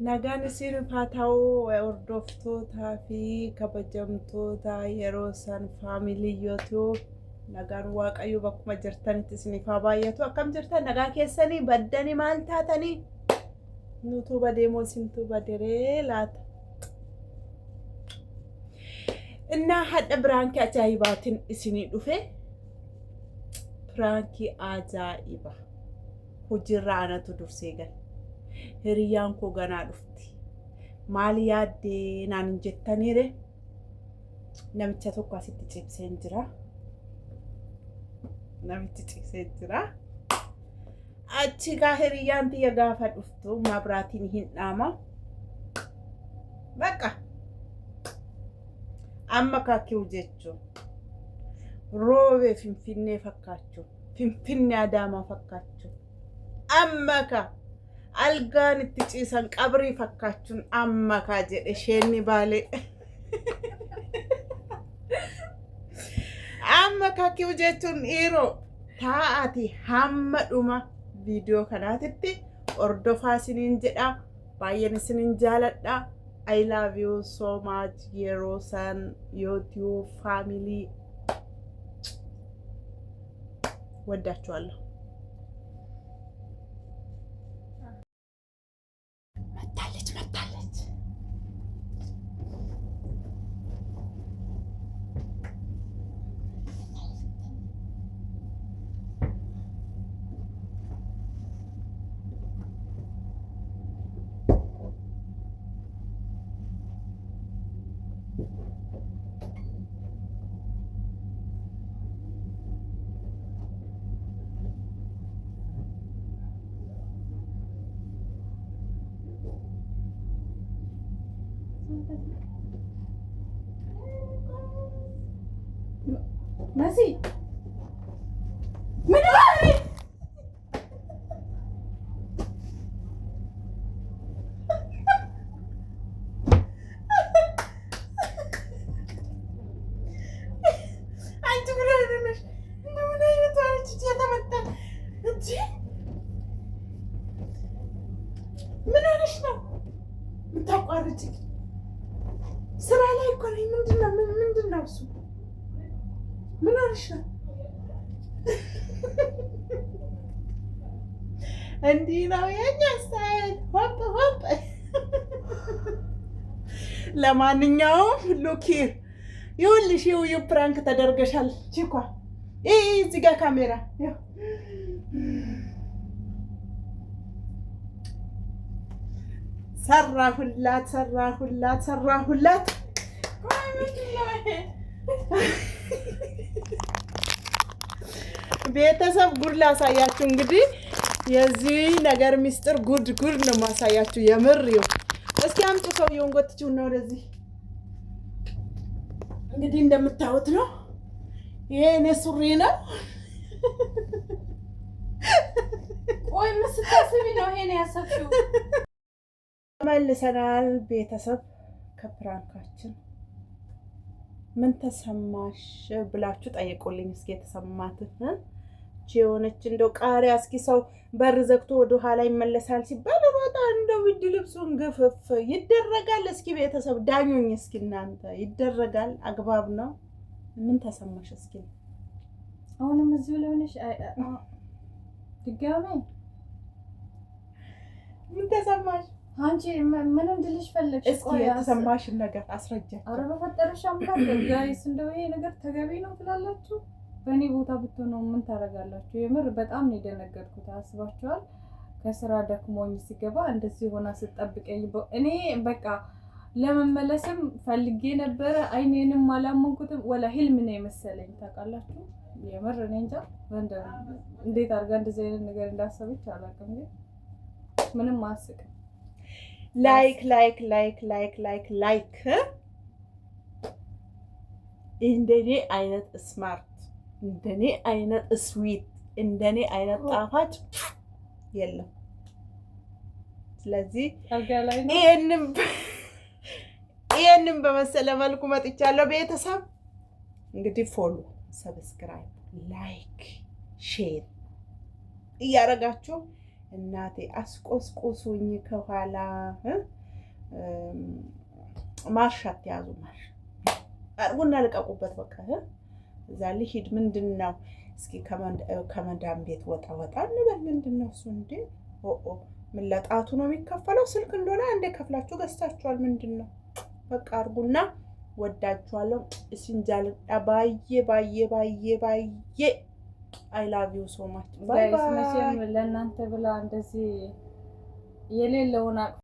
nagaan isin faataa'u hordoftoota fi kabajamtoota yeroo san faamilii YouTube nagaan waaqayyo bakkuma jirtanitti isiniif haa baay'atu akkam jirtan nagaa keessanii baddanii maal taatanii nutu badeemoo isintu baderee laata inna hadda biraanki ajaa'ibaatiin isinii dhufe biraanki ajaa'iba hojirra anatu dursee gal hiriyaan koo ganaa dhufti maal yaaddee naan jettaniire namicha tokko asitti cibseen jira namichi cibsee jira achi gaa hiriyaan tiyya gaafa dhuftu mabraatiin hin dhaama bakka amma kaakkiu jechuun roobee finfinnee fakkaachuu finfinnee adaamaa fakkaachuu amma ka algaan itti ciisan qabrii fakkaachuun amma ka jedhe sheenni baalee amma kaakkiu jechuun dhiiroo taa'ati hamma dhuma viidiyoo kanaatitti hordofaa isiniin jedha baay'een isiniin jaaladha I love you so much yeroo san YouTube family ወዳችኋለሁ መጣለች Masi ምን አንቺ ምን አይነሽ ምን አይነት አንቺ ተመጣ እንጂ ምን ሆነሽ ነው ምታቋርጪ ስራ ላይ እኮ ነኝ ምንድነው እሱ ምን ሆነሽ ነው እንዲህ ነው የኛ ስታይል ሆፕ ለማንኛውም ሉኪር ይኸውልሽ ይኸው ፕራንክ ተደርገሻል ቺኳ እዚህ ጋር ካሜራ ሰራሁላት ቤተሰብ ጉድ ላሳያችሁ እንግዲህ የዚህ ነገር ሚስጥር ጉድ ነው ማሳያችሁ የምር ይው እስኪ አምጪ ሰውየውን ጎትቺው ነው ወደዚህ እንግዲህ እንደምታዩት ነው ይሄ እኔ ሱሪ ነው ወይ መስታስቢ ነው ይሄን ያሰብሽው መልሰናል ቤተሰብ ከፕራንካችን ምን ተሰማሽ ብላችሁ ጠይቁልኝ እስኪ የተሰማት ቺዮነች እንደው ቃሪያ እስኪ ሰው በር ዘግቶ ወደ ኋላ ይመለሳል ሲባል ሮጣ እንደው ይድ ልብሱን ግፍፍ ይደረጋል እስኪ ቤተሰብ ዳኙኝ እስኪ እናንተ ይደረጋል አግባብ ነው ምን ተሰማሽ እስኪ አሁንም እዚሁ ለሆነሽ ድጋሜ ምን ተሰማሽ አንቺ ምን እንድልሽ ፈለግሽ እስኪ የተሰማሽ ነገር አስረጃ አረ በፈጠረሽ አምላክ ጋይስ እንደው ይሄ ነገር ተገቢ ነው ትላላችሁ በእኔ ቦታ ብትሆኑ ምን ታረጋላችሁ የምር በጣም ነው የደነገጥኩት አስባችኋል ከስራ ደክሞኝ ሲገባ እንደዚህ ሆና ስትጠብቀኝ እኔ በቃ ለመመለስም ፈልጌ ነበር አይኔንም አላመንኩትም ወላ ህልም ነው የመሰለኝ ታውቃላችሁ የምር እኔ እንጃ እንዴት አድርጋ እንደዚህ አይነት ነገር እንዳሰበች አላውቅም ግን ምንም አስቀኝ ላይክ እንደኔ አይነት ስማርት እንደኔ አይነት ስዊት እንደኔ አይነት ጣፋጭ የለም ስለዚህ ይሄንን በመሰለ መልኩ መጥቻለሁ ቤተሰብ እንግዲህ ፎሎ ሰብስክራይብ ላይክ ሼር እያረጋችሁ እናቴ አስቆስቁሱኝ ከኋላ ማርሽ አትያዙ፣ ማርሽ አርጉና ልቀቁበት። በቃ እዛ ልሂድ። ምንድን ነው እስኪ ከመዳም ቤት ወጣ እንበል። ምንድን ነው እሱ እንዴ? ምን ለጣቱ ነው የሚከፈለው? ስልክ እንደሆነ አንዴ ከፍላችሁ ገዝታችኋል። ምንድን ነው? በቃ አርጉና ወዳችኋለሁ። ሲንጃል ባዬ አይ ላቭ ዩ ሶ ማች። ባይ ባይ። ለእናንተ ብላ እንደዚህ የሌለውን